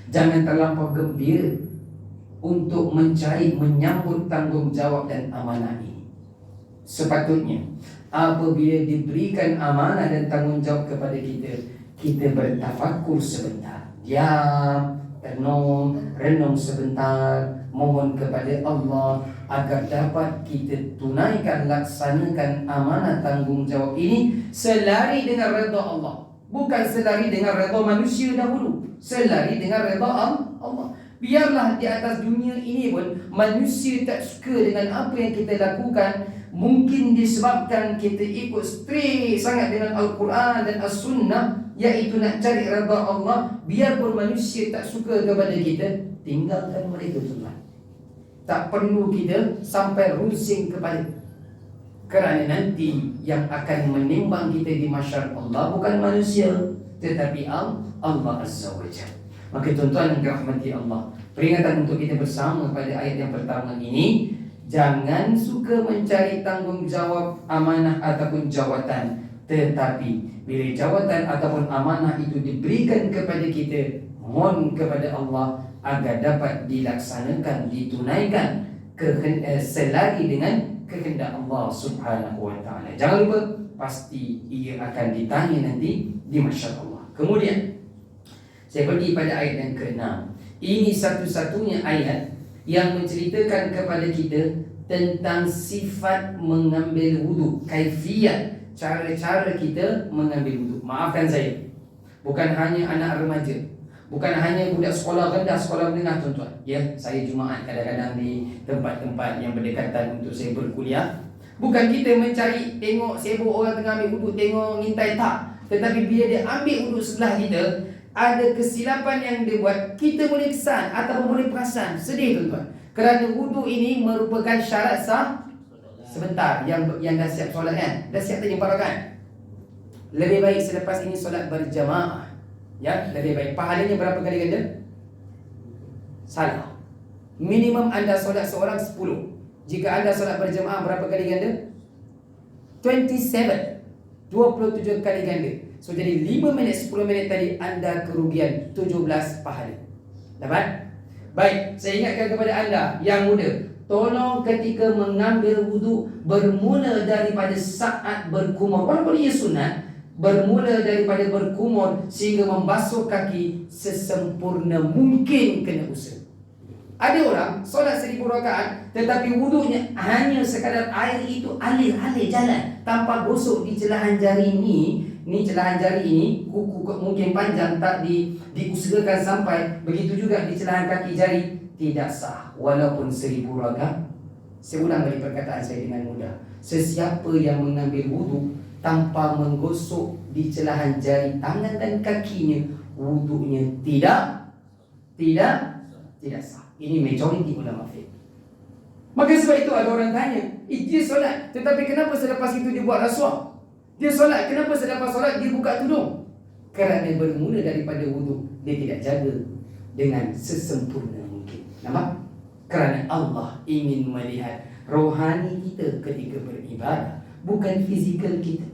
Speaker 1: jangan terlampau gembira untuk menyambut tanggungjawab dan amanah ini. Sepatutnya apabila diberikan amanah dan tanggungjawab kepada kita, kita bertafakur sebentar, diam, renung sebentar, mohon kepada Allah agar dapat kita tunaikan, laksanakan amanah tanggungjawab ini selari dengan redha Allah, bukan selari dengan redha manusia dahulu, selari dengan redha Allah. Biarlah di atas dunia ini pun manusia tak suka dengan apa yang kita lakukan, mungkin disebabkan kita ikut strict sangat dengan Al-Quran dan As-Sunnah, iaitu nak cari redha Allah. Biarpun manusia tak suka kepada kita, tinggalkan mereka tuan. Tak perlu kita sampai rusing kepada. Kerana nanti yang akan menimbang kita di mahsyar Allah bukan manusia, tetapi Allah Azza wa Jalla. Maka tuan-tuan yang dirahmati Allah, peringatan untuk kita bersama pada ayat yang pertama ini, jangan suka mencari tanggungjawab, amanah ataupun jawatan. Tetapi bila jawatan ataupun amanah itu diberikan kepada kita, mohon kepada Allah agar dapat dilaksanakan, ditunaikan selari dengan kehendak Allah Subhanahu wa taala. Jangan lupa, pasti ia akan ditanya nanti di mahsyar Allah. Kemudian saya pergi pada ayat yang ke-6. Ini satu-satunya ayat yang menceritakan kepada kita tentang sifat mengambil wudu, kaifiat, cara-cara kita mengambil wudu. Maafkan saya, bukan hanya anak remaja, bukan hanya budak sekolah rendah, sekolah menengah tuan-tuan. Ya, saya Jumaat kadang-kadang di tempat-tempat yang berdekatan untuk saya berkuliah. Bukan kita mencari, tengok sibuk orang tengah ambil wudu, tengok ngintai, tak. Tetapi bila dia ambil wudu sebelah kita, ada kesilapan yang dia buat, kita boleh kesan ataupun boleh perasan. Sedih tuan-tuan, kerana wudu ini merupakan syarat sah. Sebentar, yang dah siap solat kan, dah siap tanya parakan. Lebih baik selepas ini solat berjamaah. Ya, lebih baik. Pahalanya berapa kali ganda? Salah. Minimum anda solat seorang 10. Jika anda solat berjamaah berapa kali ganda? 27 kali ganda. So jadi 5 minit 10 minit tadi anda kerugian 17 pahala. Dapat? Baik, saya ingatkan kepada anda yang muda, tolong ketika mengambil wudu bermula daripada saat berkumur. Walaupun ia sunat, bermula daripada berkumur sehingga membasuh kaki sesempurna mungkin kena usaha. Ada orang solat 1000 rakaat tetapi wudunya hanya sekadar air itu alir-alir jalan tanpa gosok di celahan jari ini. Ni celahan jari ini, kuku mungkin panjang, tak diusahakan sampai. Begitu juga di celahan kaki jari, tidak sah walaupun 1000 rakaat. Saya ulang balik perkataan saya dengan mudah. Sesiapa yang mengambil wudu tanpa menggosok di celahan jari tangan dan kakinya, wudunya tidak sah. Ini majoriti ulama fiqh. Maka sebab itu ada orang tanya, dia solat tetapi kenapa selepas itu dia buat rasuah? Dia solat, kenapa selepas solat dia buka tudung? Kerana bermula daripada wudu, dia tidak jaga dengan sesempurna mungkin. Nampak? Kerana Allah ingin melihat rohani kita ketika beribadah, bukan fizikal kita.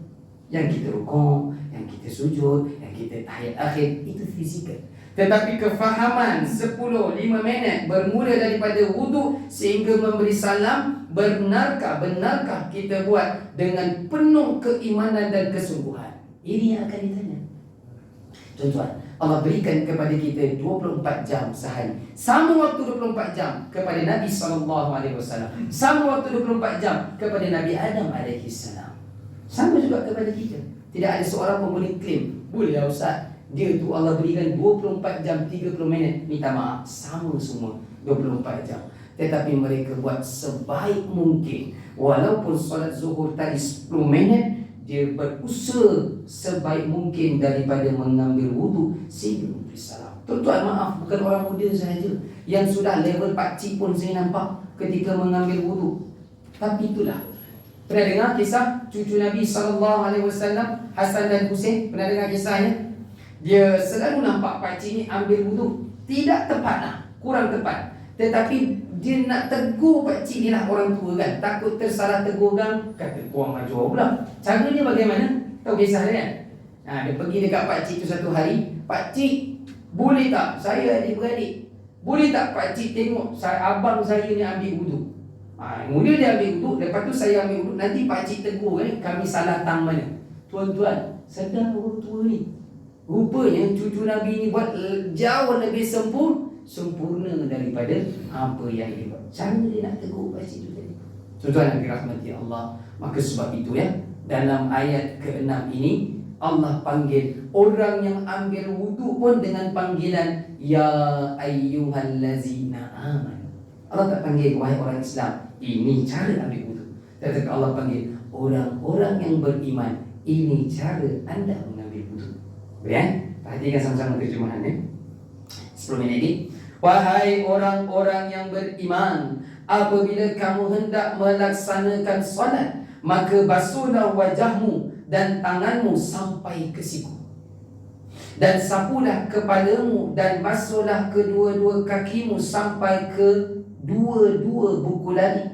Speaker 1: Yang kita rukuk, yang kita sujud, yang kita tahiyat akhir, itu fizikal. Tetapi kefahaman 5 minit bermula daripada wudu sehingga memberi salam, benarkah kita buat dengan penuh keimanan dan kesungguhan? Ini yang akan ditanya. Tuan-tuan, Allah berikan kepada kita 24 jam sehari. Sama waktu 24 jam kepada Nabi SAW. Sama waktu 24 jam kepada Nabi Adam AS. Sama juga kepada kita. Tidak ada seorang pun boleh claim, boleh lah Ustaz, dia tu Allah berikan 24 jam 30 minit. Minta maaf, sama semua 24 jam. Tetapi mereka buat sebaik mungkin. Walaupun solat zuhur tadi 10 minit, dia berusaha sebaik mungkin daripada mengambil wudu sehingga memberi salam. Tuan-tuan, maaf, bukan orang muda sahaja yang sudah level pakcik pun saya nampak ketika mengambil wudu. Tapi itulah, pernah dengar kisah cucu Nabi SAW, Hasan dan Husain? Pernah dengar kisahnya? Dia selalu nampak pakcik ni ambil wudu tidak tepat lah, kurang tepat. Tetapi dia nak tegur pakcik ni lah, orang tua kan, takut tersalah tegur kan, kata kurang maju pula. Caranya bagaimana? Tahu kisah dia kan? Dia pergi dekat pakcik tu satu hari. Pakcik, boleh tak saya adik-beradik, boleh tak pakcik tengok abang saya ni ambil wudu? Mula dia ambil wudu, lepas tu saya ambil wudu, nanti pakcik tegur kami salah tang mana. Tuan-tuan, sedar orang tua ni, rupanya cucu Nabi ni buat jauh lebih sempurna daripada apa yang dia buat. Cara dia nak tegur pakcik tu tadi. Tuan-tuan yang dirahmati Allah, maka sebab itu ya, dalam ayat ke-6 ini Allah panggil orang yang ambil wudu pun dengan panggilan ya ayyuhallazina amanu. Allah tak panggil wahai orang Islam, ini cara ambil wudu. Tetapi Allah panggil orang-orang yang beriman, ini cara anda mengambil wudu. Ya, perhatikan sama-sama terjemahan ya. 10 minit lagi. Wahai orang-orang yang beriman, apabila kamu hendak melaksanakan solat, maka basuhlah wajahmu dan tanganmu sampai ke siku, dan sapulah kepalamu dan basuhlah kedua-dua kakimu sampai ke dua-dua buku lari.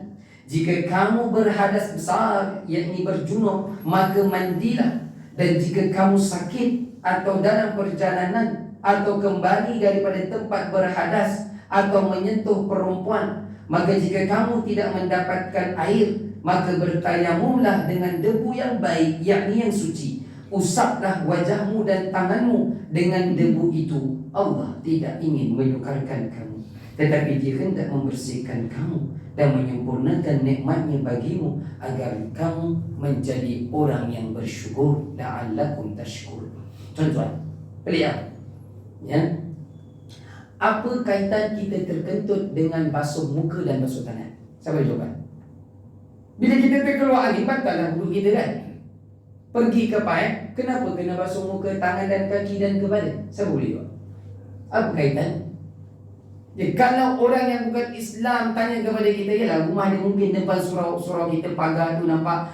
Speaker 1: Jika kamu berhadas besar, yakni berjunub, maka mandilah. Dan jika kamu sakit atau dalam perjalanan atau kembali daripada tempat berhadas atau menyentuh perempuan, maka jika kamu tidak mendapatkan air, maka bertayamumlah dengan debu yang baik, yakni yang suci. Usaplah wajahmu dan tanganmu dengan debu itu. Allah tidak ingin menyukarkan kamu, tetapi Dia hendak membersihkan kamu dan menyempurnakan nikmatnya bagimu, agar kamu menjadi orang yang bersyukur. La'allakum tashkur. Tuan-tuan, pelik ya? Apa kaitan kita terkentut dengan basuh muka dan basuh tangan? Siapa jawab? Bila kita terkeluar angin, batallah wuduk kita kan? Pergi ke paip, kenapa kena basuh muka, tangan dan kaki dan kepala? Siapa boleh jawab? Apa kaitan? Kalau orang yang bukan Islam tanya kepada kita, yalah rumah dia mungkin depan surau kita, pagar tu nampak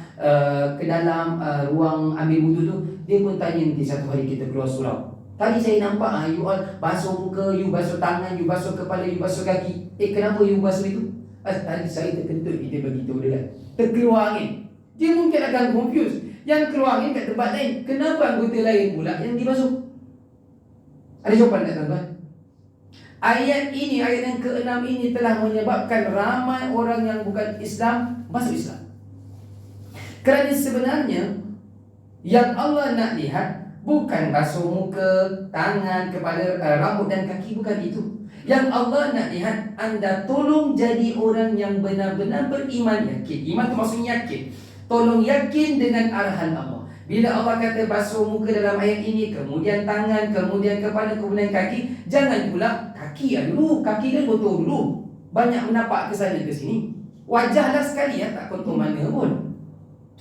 Speaker 1: ke dalam ruang ambil wuduk tu, dia pun tanya nanti satu hari kita keluar surau. Tadi saya nampak you all basuh muka, you basuh tangan, you basuh kepala, you basuh kaki. Kenapa you basuh itu? Tadi saya terkentut, kita beritahu dia kan. Terkeluar angin. Dia mungkin akan confuse. Yang keluar angin kat tempat lain, kenapa anggota lain pula yang dibasuh? Ada jawapan tak tuan-tuan? Ayat ini, ayat yang ke-6 ini telah menyebabkan ramai orang yang bukan Islam masuk Islam. Kerana sebenarnya yang Allah nak lihat bukan basuh muka, tangan, kepala, rambut dan kaki, bukan itu. Yang Allah nak lihat anda tolong jadi orang yang benar-benar beriman, yakin. Iman itu maksudnya yakin. Tolong yakin dengan arahan Allah. Bila Allah kata basuh muka dalam ayat ini, kemudian tangan, kemudian kepala, kemudian kaki, jangan pula kaki dulu, kaki kan kotor dulu. Banyak menapak ke sana ke sini. Wajahlah sekali ya, tak kotor mana pun.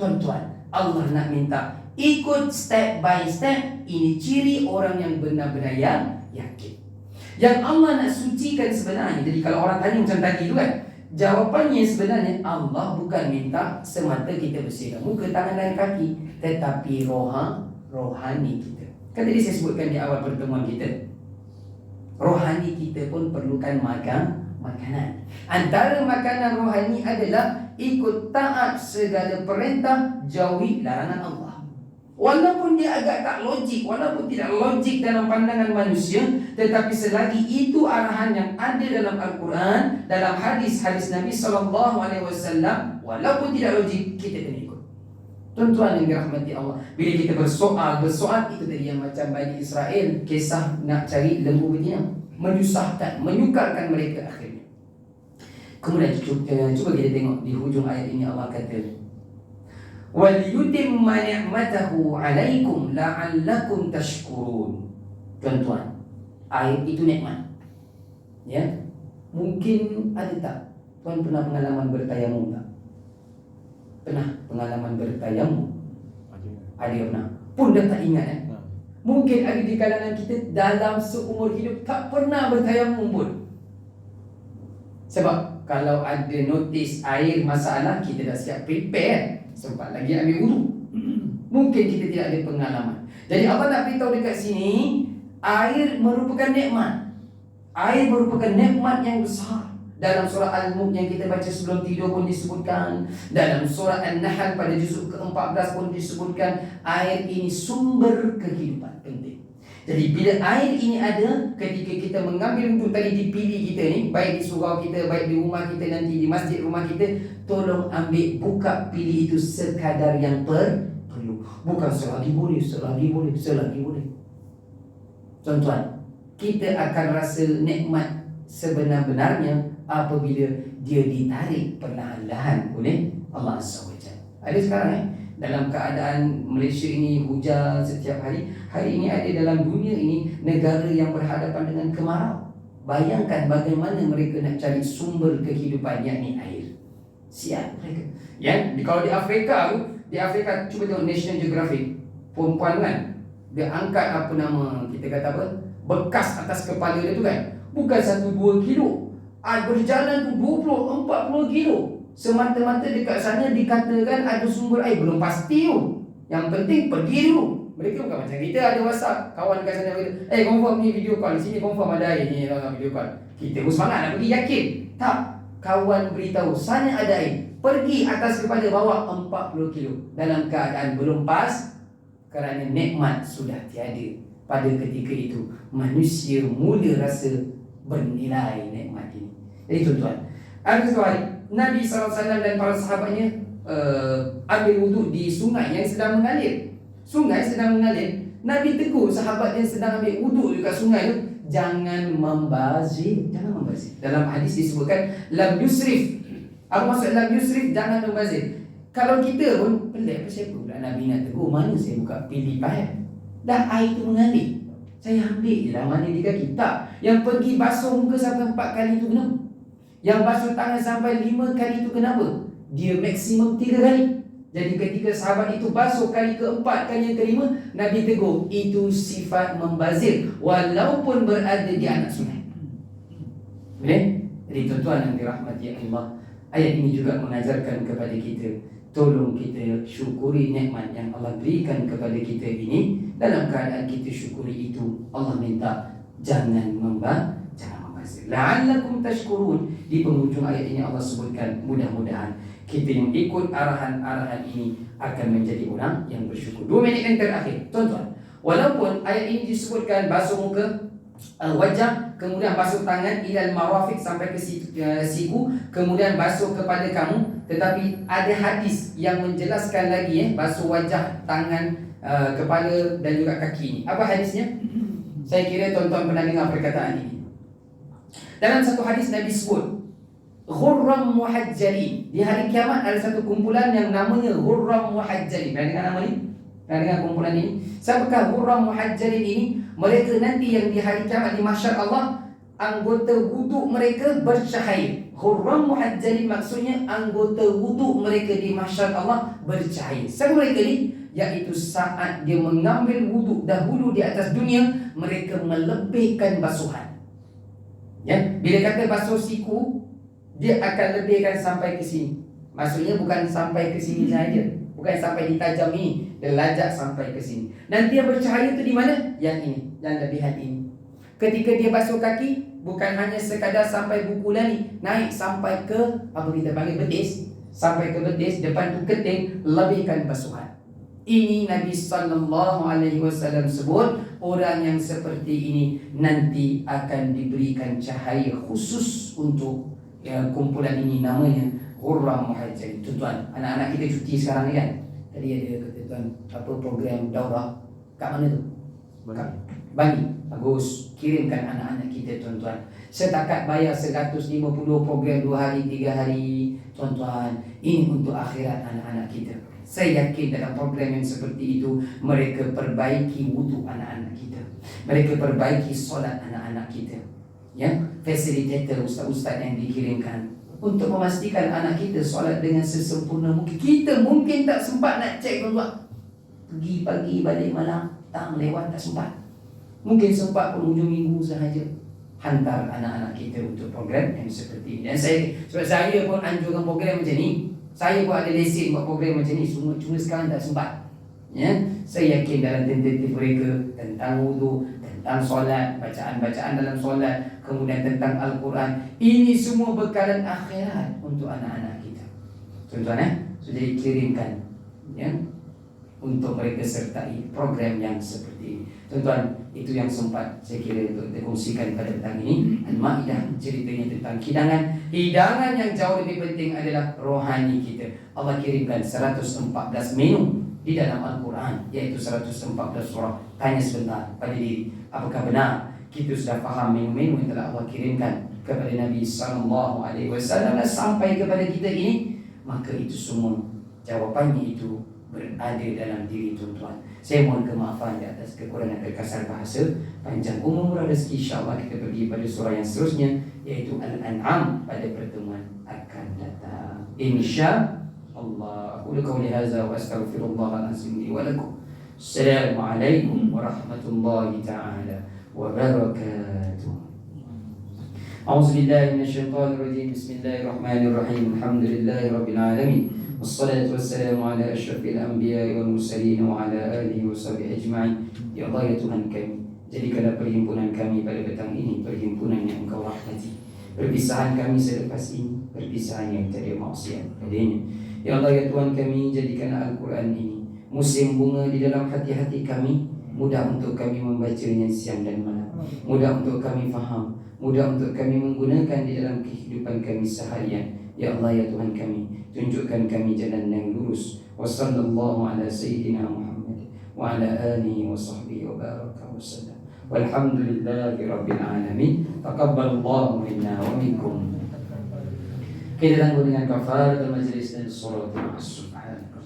Speaker 1: Tuan-tuan, Allah nak minta ikut step by step. Ini ciri orang yang benar-benar yang yakin. Yang Allah nak sucikan sebenarnya. Jadi kalau orang tanya macam tadi tu kan, jawapannya sebenarnya Allah bukan minta semata kita bersihkan muka, tangan dan kaki, tetapi rohani kita. Kan tadi saya sebutkan di awal pertemuan kita, rohani kita pun perlukan makanan. Antara makanan rohani adalah ikut taat segala perintah, jauhi larangan Allah. Walaupun dia agak tak logik, walaupun tidak logik dalam pandangan manusia, tetapi selagi itu arahan yang ada dalam Al-Quran, dalam hadis-hadis Nabi SAW, walaupun tidak logik, kita kena ikut. Tuan-tuan yang dirahmati Allah, bila kita bersoal itu tadi yang macam Bani Israel, kisah nak cari lembu betina, menyusahkan, menyukarkan mereka akhirnya. Kemudian cuba kita tengok di hujung ayat ini, Allah kata, وَلْيُتِمَّ نِعْمَتَهُ عَلَيْكُمْ لَعَلَّكُمْ تَشْكُرُونَ. Tuan-tuan, ayat itu nikmat. Ya, mungkin ada tak tuan pernah pengalaman bertayamum tak? Pernah pengalaman bertayamum? Ada pernah. Pun dah tak ingat Mungkin ada di kalangan kita dalam seumur hidup tak pernah bertayamum pun. Sebab kalau ada notis air masalah, kita dah siap prepare, sempat lagi ambil wudu. Mungkin kita tidak ada pengalaman. Jadi Allah nak beritahu dekat sini, air merupakan nikmat. Air merupakan nikmat yang besar. Dalam surah Al-Mulk yang kita baca sebelum tidur pun disebutkan, dalam surah An-Nahl pada juzuk ke-14 pun disebutkan, air ini sumber kehidupan penting. Jadi bila air ini ada, ketika kita mengambil wudu tadi dipilih kita ni, baik di surau kita, baik di rumah kita, nanti di masjid rumah kita, tolong ambil, buka, pilih itu sekadar yang perlu. Bukan selagi boleh. Tuan-tuan, kita akan rasa nikmat sebenar-benarnya apabila dia ditarik perlahan-lahan oleh Allah Azza wa Jalla. Ada sekarang dalam keadaan Malaysia ini hujan setiap hari. Hari ini ada dalam dunia ini negara yang berhadapan dengan kemarau. Bayangkan bagaimana mereka nak cari sumber kehidupan, yakni air. Siap mereka. Ya, kalau di Afrika cuba tengok National Geographic. Perempuan kan, dia angkat apa nama, kita kata apa, bekas atas kepala dia tu kan, bukan 1-2 kilo. Berjalan tu 20-40 kilo. semata-mata dekat sana dikatakan ada sumber air. Belum pasti tu. Yang penting pergi dulu. Mereka bukan macam kita ada WhatsApp, kawan kat sana kata, confirm ni video call, di sini confirm ada air ni video call. Kita pun semangat nak pergi, yakin. Tak, kawan beritahu sana ada air. Pergi atas kepada bawa 40 kilo dalam keadaan belum pas, kerana nikmat sudah tiada. Pada ketika itu manusia mula rasa bernilai nikmat ini. Jadi tuan-tuan, ada satu hari Nabi SAW dan para sahabatnya ambil wuduk di sungai yang sedang mengalir. Sungai sedang mengalir. Nabi tegur sahabat yang sedang ambil wuduk dekat sungai tu, jangan membazir. Jangan membazir. Dalam hadis disebutkan lam yusrif. Apa maksud lam yusrif? Jangan membazir. Kalau kita pun pelik, apa siapa pula Nabi nak tegur? Mana saya buka pilih payah. Dah air tu mengalir, saya ambil je lah, mana di kaki. Tak. Yang pergi basuh muka sampai 4 kali tu kenapa? Yang basuh tangan sampai 5 kali tu kenapa? Dia maksimum 3 kali. Jadi ketika sahabat itu basuh kali keempat, kali yang kelima, Nabi tegur, itu sifat membazir walaupun berada di anak sungai. Boleh? Jadi tuan-tuan yang dirahmati Allah, ayat ini juga mengajarkan kepada kita, tolong kita syukuri nikmat yang Allah berikan kepada kita ini. Dalam keadaan kita syukuri itu, Allah minta jangan membazir. La'allakum tashkurun. Di penghujung ayat ini Allah sebutkan, mudah-mudahan kita yang ikut arahan-arahan ini akan menjadi orang yang bersyukur. 2 minit yang terakhir, tuan-tuan, walaupun ayat ini disebutkan basuh muka, wajah, kemudian basuh tangan ilal marafiq sampai ke siku, kemudian basuh kepada kamu, tetapi ada hadis yang menjelaskan lagi basuh wajah, tangan, kepala dan juga kaki ini. Apa hadisnya? Saya kira tuan-tuan pernah dengar perkataan ini. Dalam satu hadis Nabi sebut Ghurram Muhajjalin. Di hari kiamat ada satu kumpulan yang namanya Ghurram Muhajjalin. Pernah dengar nama ni? Pernah dengar kumpulan ini? Siapakah Ghurram Muhajjalin ini? Mereka nanti yang di hari kiamat di mahsyar Allah, anggota wuduk mereka bercahaya. Ghurram Muhajjalin maksudnya anggota wuduk mereka di mahsyar Allah bercahaya. Siapa mereka ni? Iaitu saat dia mengambil wuduk dahulu di atas dunia, mereka melebihkan basuhan. Ya, bila kata basuh siku, dia akan lebihkan sampai ke sini. Maksudnya bukan sampai ke sini saja, bukan sampai di tajam ini, dia lajak sampai ke sini. Nanti yang bercahaya itu di mana? Yang ini, yang lebihan ini. Ketika dia basuh kaki, bukan hanya sekadar sampai buku lali, naik sampai ke apa kita panggil betis, sampai ke betis, depan tu keting, lebihkan basuhan. Ini Nabi SAW sebut, orang yang seperti ini nanti akan diberikan cahaya khusus untuk kumpulan ini, namanya Ghurram Muhajjalin. Tuan-tuan, anak-anak kita cuti sekarang ni kan? Tadi ada kata tuan, apa program daurah kat mana tu? Bani. Bagus, kirimkan anak-anak kita tuan-tuan. Setakat bayar 150 program 2 hari 3 hari, tuan-tuan, ini untuk akhirat anak-anak kita. Saya yakin dalam program yang seperti itu, mereka perbaiki wuduk anak-anak kita, mereka perbaiki solat anak-anak kita. Ya, fasilitator ustaz-ustaz yang dikirimkan untuk memastikan anak kita solat dengan sesempurna mungkin. Kita mungkin tak sempat nak cek tuan-tuan, pergi pagi balik malam, tak melewat, tak sempat. Mungkin sempat penghujung minggu sahaja. Hantar anak-anak kita untuk program yang seperti ini. Dan sebab saya pun anjurkan program macam ni. Saya pun ada lesen buat program macam ni, cuma sekarang tak sempat. Ya, saya yakin dalam tentatif mereka tentang wudu, tentang solat, bacaan-bacaan dalam solat, kemudian tentang Al-Quran, ini semua bekalan akhirat untuk anak-anak kita. Tuan-tuan, sudah dikirimkan ya, untuk mereka sertai program yang seperti ini. Tuan-tuan, itu yang sempat saya kira untuk dikongsikan pada petang ini. Al-Ma'idah ceritanya tentang hidangan. Hidangan yang jauh lebih penting adalah rohani kita. Allah kirimkan 114 menu di dalam Al-Quran, iaitu 114 surah. Tanya sebentar pada diri, apakah benar kita sudah faham menu-menu yang telah Allah kirimkan kepada Nabi SAW sampai kepada kita ini? Maka itu semua jawapannya itu berada dalam diri tuan-tuan. Saya mohon kemaafan di atas kekurangan terkasar bahasa. Panjang umur rezeki, insyaAllah kita pergi pada surah yang seterusnya, iaitu Al-An'am pada pertemuan akan datang, InsyaAllah. Aku qawli hadza wa astaghfirullahalazim li wa lakum. Assalamualaikum warahmatullahi ta'ala wabarakatuh. أعوذ بالله من الشيطان الرجيم. بسم الله الرحمن الرحيم. الحمد لله رب العالمين، والصلاة والسلام على أشرف الأنبياء والمرسلين وعلى آله وصحبه أجمعين. Ya Allah, ya Tuhan kami, jadikanlah perhimpunan kami pada petang ini perhimpunan yang Engkau rahmati. Perpisahan kami selepas ini perpisahan yang tiada maksiat padanya. Ya Allah, ya Tuhan kami, jadikanlah Al-Quran ini musim bunga di dalam hati-hati kami, mudah untuk kami membacanya siang dan malam, mudah untuk kami faham, mudah untuk kami menggunakan di dalam kehidupan kami seharian. Ya Allah, ya Tuhan kami, tunjukkan kami jalan yang lurus. Wa sallallahu ala sayyidina Muhammad wa ala alihi wa sahbihi wa baraka wa sallam. Walhamdulillahi rabbil alamin. Taqabbalallahu minna wa minkum. Kita tangguh dengan kafaratul majlis dan surat Subhanallah.